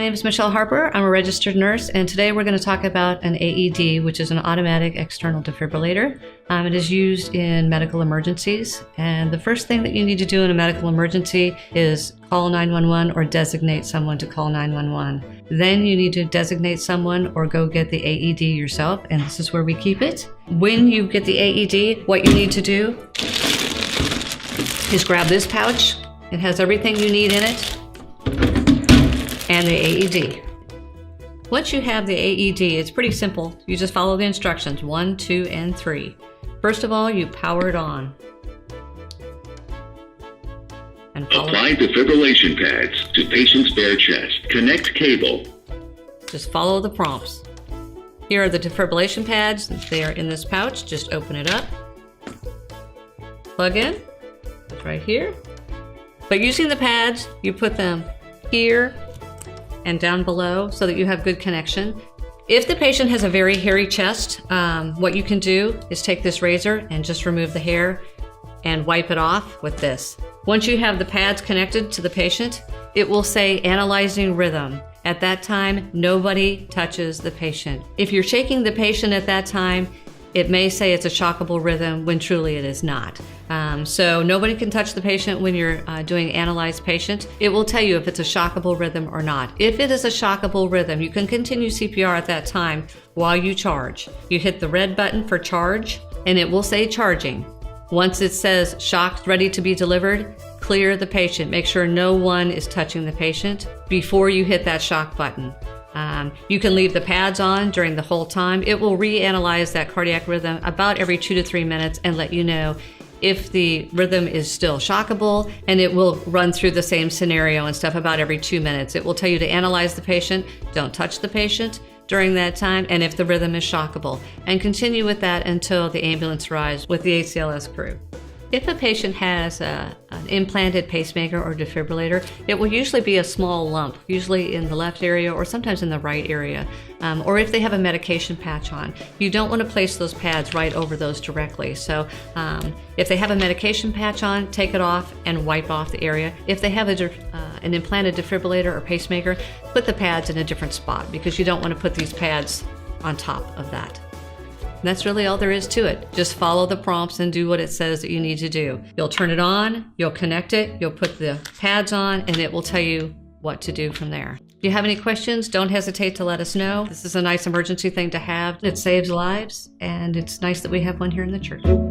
name is Michelle Harper. I'm a registered nurse, and today we're going to talk about an AED, which is an automatic external defibrillator. It is used in medical emergencies, and the first thing that you need to do in a medical emergency is call 911 or designate someone to call 911. Then you need to designate someone or go get the AED yourself, and this is where we keep it. When you get the AED, what you need to do is grab this pouch. It has everything you need in it, and the AED. Once you have the AED, it's pretty simple. You just follow the instructions, 1, 2, and 3. First of all, you power it on. And apply defibrillation pads to patient's bare chest. Connect cable. Just follow the prompts. Here are the defibrillation pads. They are in this pouch. Just open it up. Plug in. It's right here. But using the pads, you put them here and down below so that you have good connection. If the patient has a very hairy chest, what you can do is take this razor and just remove the hair and wipe it off with this. Once you have the pads connected to the patient, it will say analyzing rhythm. At that time, nobody touches the patient. If you're shaking the patient at that time, it may say it's a shockable rhythm when truly it is not. So nobody can touch the patient when you're doing analyze patient. It will tell you if it's a shockable rhythm or not. If it is a shockable rhythm, you can continue CPR at that time while you charge. You hit the red button for charge and it will say charging. Once it says shocked, ready to be delivered, clear the patient. Make sure no one is touching the patient before you hit that shock button. You can leave the pads on during the whole time. It will reanalyze that cardiac rhythm about every 2 to 3 minutes and let you know if the rhythm is still shockable, and it will run through the same scenario and stuff about every 2 minutes. It will tell you to analyze the patient, don't touch the patient during that time, and if the rhythm is shockable, and continue with that until the ambulance arrives with the ACLS crew. If a patient has an implanted pacemaker or defibrillator, it will usually be a small lump, usually in the left area or sometimes in the right area. Or if they have a medication patch on, you don't want to place those pads right over those directly. So if they have a medication patch on, take it off and wipe off the area. If they have an implanted defibrillator or pacemaker, put the pads in a different spot because you don't want to put these pads on top of that. And that's really all there is to it. Just follow the prompts and do what it says that you need to do. You'll turn it on, you'll connect it, you'll put the pads on, and it will tell you what to do from there. If you have any questions, don't hesitate to let us know. This is a nice emergency thing to have. It saves lives, and it's nice that we have one here in the church.